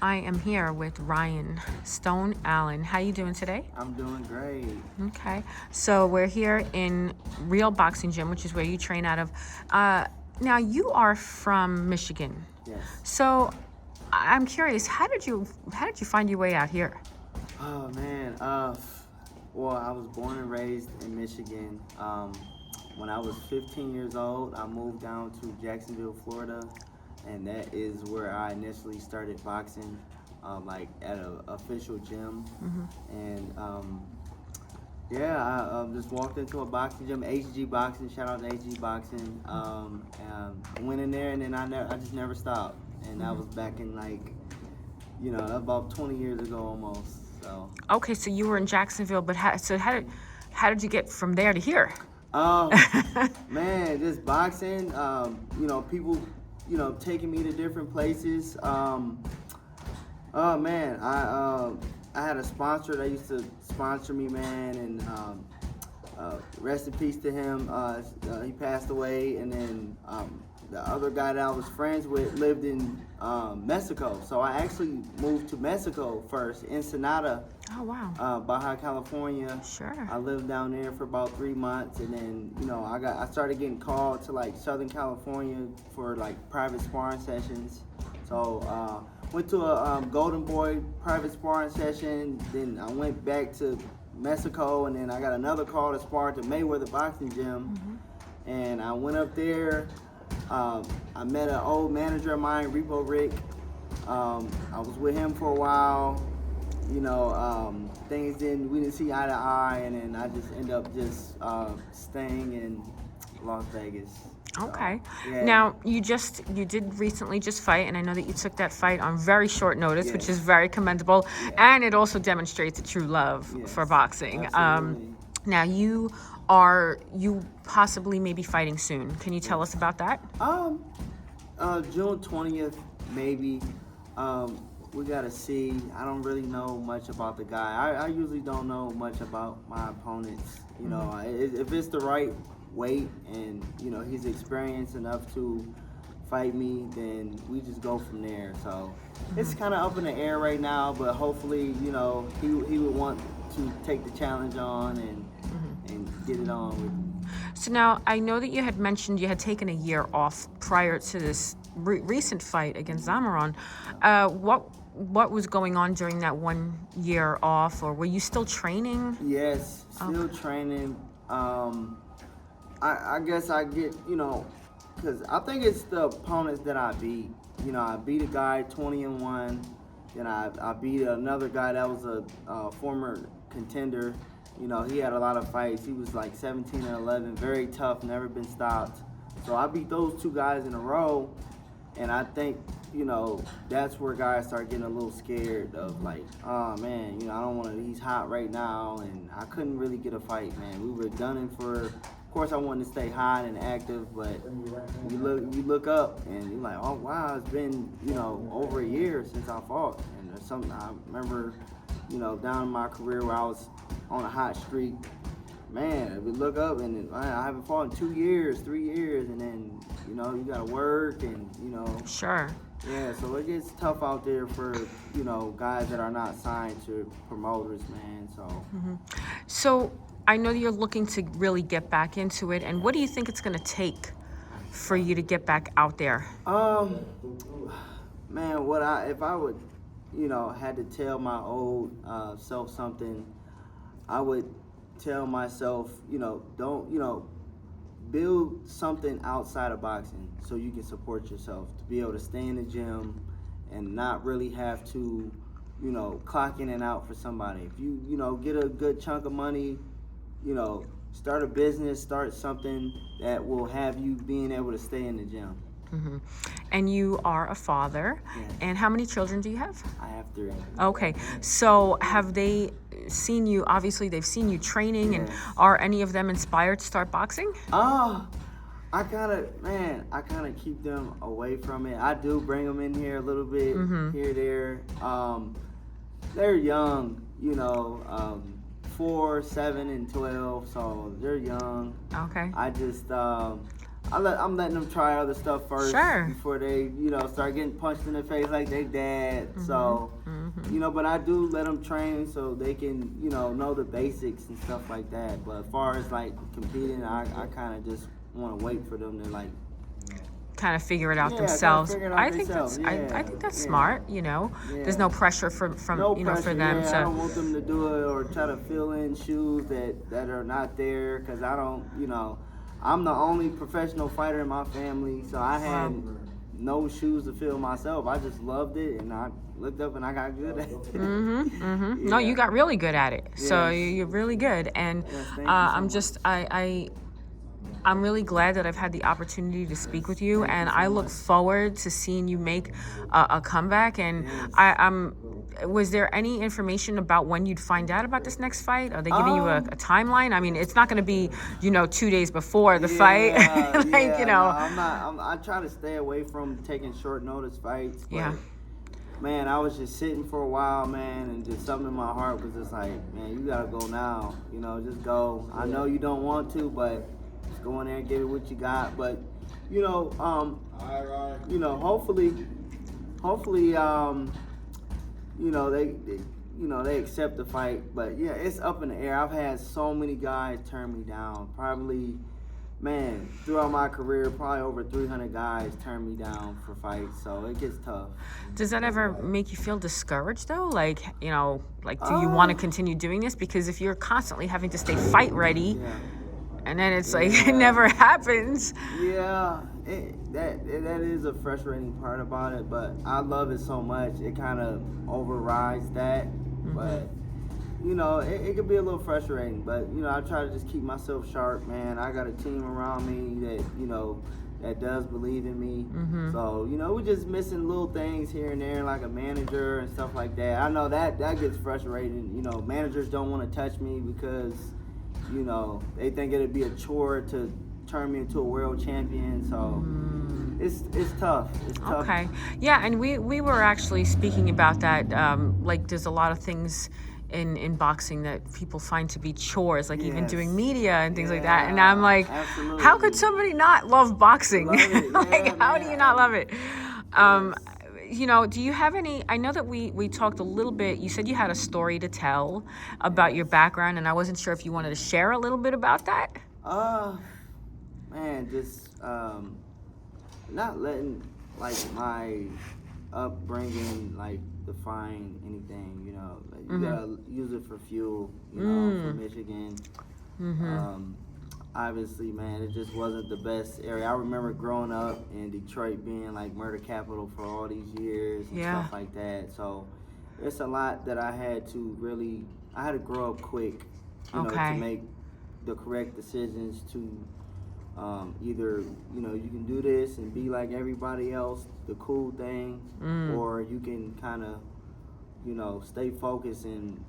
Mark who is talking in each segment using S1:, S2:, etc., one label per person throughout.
S1: I am here with Ryan Stone Allen. How you doing today?
S2: I'm doing great.
S1: Okay. So we're here in Real Boxing Gym, which is where you train out of. Now you are from Michigan.
S2: Yes.
S1: So I'm curious, how did you find your way out here?
S2: Oh man. Well, I was born and raised in Michigan. When I was 15 years old, I moved down to Jacksonville, Florida, and that is where I initially started boxing, like at an official gym. And yeah, I just walked into a boxing gym, HG Boxing. Shout out to HG Boxing. And went in there, and then I just never stopped. And that was back in like, about 20 years ago almost. So,
S1: Okay, so you were in Jacksonville, but how did you get from there to here?
S2: um, man, just boxing. People, taking me to different places. Oh man, I had a sponsor that used to sponsor me, man, and rest in peace to him. He passed away, and then the other guy that I was friends with lived in Mexico. So I actually moved to Mexico first, Ensenada,
S1: Oh wow.
S2: Baja California.
S1: Sure.
S2: I lived down there for about 3 months, and then I started getting called to like Southern California for like private sparring sessions. So went to a Golden Boy private sparring session. Then I went back to Mexico, and then I got another call to spar at the Mayweather Boxing Gym. And I went up there. I met an old manager of mine, Repo Rick. I was with him for a while. We didn't see eye to eye, and then I just ended up just staying in Las Vegas.
S1: Okay.
S2: Yeah.
S1: Now you did recently just fight, and I know that you took that fight on very short notice, which
S2: Yes.
S1: is very commendable, and it also demonstrates a true love
S2: Yes,
S1: for boxing.
S2: absolutely.
S1: Now you possibly may be fighting soon. Can you tell us about that?
S2: June 20th, maybe. We gotta see. I don't really know much about the guy. I usually don't know much about my opponents. If it's the right weight and he's experienced enough to fight me, then we just go from there. So it's kind of up in the air right now, but hopefully, he would want to take the challenge on and get it on with me.
S1: So now I know that you had mentioned you had taken a year off prior to this recent fight against Zamaron. What was going on during that 1 year off, or were you still training?
S2: Yes, still training. I guess I get, because I think it's the opponents that I beat. I beat a guy 20-1, then I beat another guy that was a former contender. He had a lot of fights. He was like 17-11, very tough, never been stopped. So I beat those two guys in a row, and I think, that's where guys start getting a little scared of like, oh man, I don't want to, he's hot right now, and I couldn't really get a fight, man. We were gunning for, of course I wanted to stay hot and active, but you look up and you're like, oh wow, it's been, over a year since I fought. And there's something I remember, down in my career where I was on a hot streak. Man, we look up and I haven't fought in 2 years, 3 years, and then, you gotta work and,
S1: Sure.
S2: yeah, so it gets tough out there for, guys that are not signed to promoters, man.
S1: So I know that you're looking to really get back into it, and what do you think it's going to take for you to get back out there?
S2: Man, if I would, had to tell my old self something, I would tell myself, don't, build something outside of boxing so you can support yourself, to be able to stay in the gym and not really have to, clock in and out for somebody. If you, get a good chunk of money, start a business, start something that will have you being able to stay in the gym.
S1: And you are a father.
S2: Yes.
S1: And how many children do you have?
S2: I have 3.
S1: Okay. So have they seen you, obviously they've seen you training, and
S2: Yes.
S1: are any of them inspired to start boxing?
S2: I kind of keep them away from it. I do bring them in here a little bit, here, there. They're young, 4, 7, and 12, so they're young.
S1: Okay.
S2: I just, I'm letting them try other stuff first
S1: Sure.
S2: before they, start getting punched in the face like they dad. So, but I do let them train so they can, know the basics and stuff like that. But as far as like competing, I kind of just want to wait for them to like
S1: kind of figure it out
S2: Yeah, kinda
S1: themselves.
S2: figure it out
S1: I think
S2: themselves.
S1: that's
S2: Yeah,
S1: I think that's
S2: yeah.
S1: smart.
S2: Yeah.
S1: There's no pressure from
S2: No
S1: for
S2: pressure,
S1: them
S2: I don't
S1: to.
S2: want them to do it or try to fill in shoes that are not there because I don't, I'm the only professional fighter in my family, so I had no shoes to fill myself. I just loved it, and I looked up and I got good at it.
S1: No, you
S2: Yeah.
S1: got really good at it. So
S2: Yes.
S1: you're really good, and
S2: Yes, thank you so
S1: I'm
S2: much.
S1: just I'm really glad that I've had the opportunity to speak with you, and I look forward to seeing you make a comeback. And
S2: Yes.
S1: was there any information about when you'd find out about this next fight? Are they giving you a timeline? I mean, it's not going to be 2 days before the fight, like
S2: No, I'm not. I try to stay away from taking short notice fights. But,
S1: Yeah.
S2: Man, I was just sitting for a while, man, and just something in my heart was just like, man, you gotta go now. Just go. I know you don't want to, but just go in there and give it what you got. But, hopefully, they accept the fight. But yeah, it's up in the air. I've had so many guys turn me down. Probably, man, throughout my career, probably over 300 guys turn me down for fights. So it gets tough.
S1: Does that ever make you feel discouraged though? Like, do you want to continue doing this? Because if you're constantly having to stay fight ready,
S2: Yeah.
S1: and then it's like it never happens.
S2: Yeah, that is a frustrating part about it, but I love it so much. It kind of overrides that. But, it could be a little frustrating. But, I try to just keep myself sharp, man. I got a team around me that, that does believe in me. So, we're just missing little things here and there, like a manager and stuff like that. I know that gets frustrating. Managers don't want to touch me because, they think it'd be a chore to turn me into a world champion. So it's tough. It's tough.
S1: Okay. Yeah, and we were actually speaking about that. Like, there's a lot of things in boxing that people find to be chores, like even
S2: Yes.
S1: doing media and things like that. And I'm like,
S2: Absolutely.
S1: how could somebody not love boxing?
S2: Love it.
S1: Like,
S2: Yeah,
S1: how
S2: man.
S1: do you not love it? Do you have any? I know that we talked a little bit. You said you had a story to tell about your background, and I wasn't sure if you wanted to share a little bit about that.
S2: Man, just not letting like my upbringing like define anything. Like, you gotta use it for fuel. From Michigan. Obviously, man, it just wasn't the best area. I remember growing up in Detroit being like murder capital for all these years and
S1: Yeah.
S2: stuff like that. So it's a lot that I had to grow up quick,
S1: Okay.
S2: to make the correct decisions to either, you can do this and be like everybody else, the cool thing, or you can kind of, stay focused and,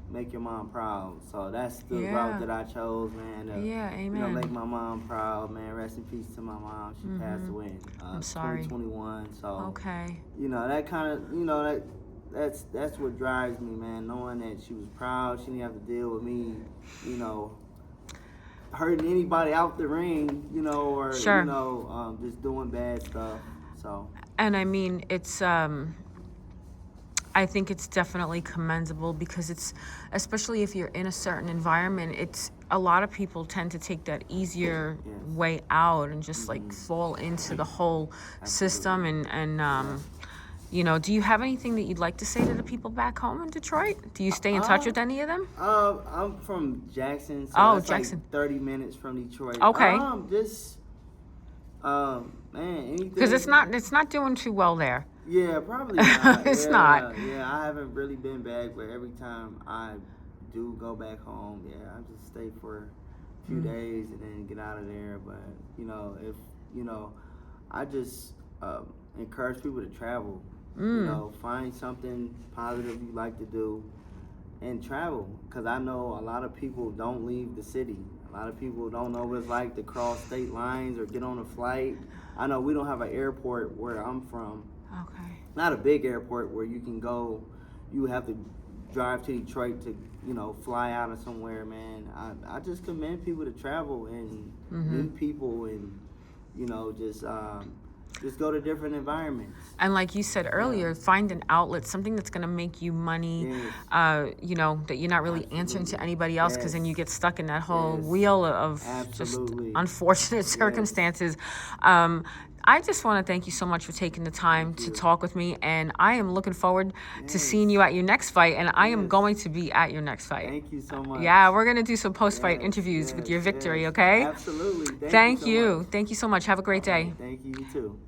S2: make your mom proud. So that's the
S1: Yeah.
S2: route that I chose, man. To,
S1: Yeah, amen.
S2: make my mom proud, man. Rest in peace to my mom. She passed away in
S1: I'm sorry.
S2: 2021. So,
S1: Okay.
S2: that kind of, that's what drives me, man. Knowing that she was proud, she didn't have to deal with me, hurting anybody out the ring, or
S1: Sure.
S2: just doing bad stuff. So
S1: And I mean, it's I think it's definitely commendable because it's, especially if you're in a certain environment, it's a lot of people tend to take that easier
S2: Yes.
S1: way out and just like fall into the whole system. And do you have anything that you'd like to say to the people back home in Detroit? Do you stay in touch with any of them?
S2: I'm from Jackson, so
S1: Oh,
S2: that's
S1: Jackson.
S2: like 30 minutes from Detroit.
S1: Okay.
S2: Man, anything.
S1: Because it's not doing too well there.
S2: Yeah, probably not.
S1: It's
S2: Yeah,
S1: not.
S2: Yeah, I haven't really been back, but every time I do go back home, I just stay for a few days and then get out of there. But if I just encourage people to travel. Find something positive you like to do and travel. Because I know a lot of people don't leave the city. A lot of people don't know what it's like to cross state lines or get on a flight. I know we don't have an airport where I'm from.
S1: Okay.
S2: Not a big airport where you can go. You have to drive to Detroit to, fly out of somewhere, man. I just commend people to travel and meet people and, you know, just go to different environments.
S1: And like you said earlier, find an outlet, something that's going to make you money,
S2: Yes.
S1: you know, that you're not really answering to anybody else, because then you get stuck in that whole
S2: Yes.
S1: wheel of just
S2: Absolutely.
S1: unfortunate circumstances. I just want to thank you so much for taking the time to talk with me, and I am looking forward to seeing you at your next fight, and I am going to be at your next fight.
S2: Thank you so much.
S1: Yeah, we're going to do some post-fight
S2: Yes,
S1: interviews with your
S2: yes,
S1: victory,
S2: yes.
S1: okay?
S2: Absolutely.
S1: Thank
S2: so
S1: you.
S2: much.
S1: Thank you so much. Have a great day.
S2: Thank you, you too.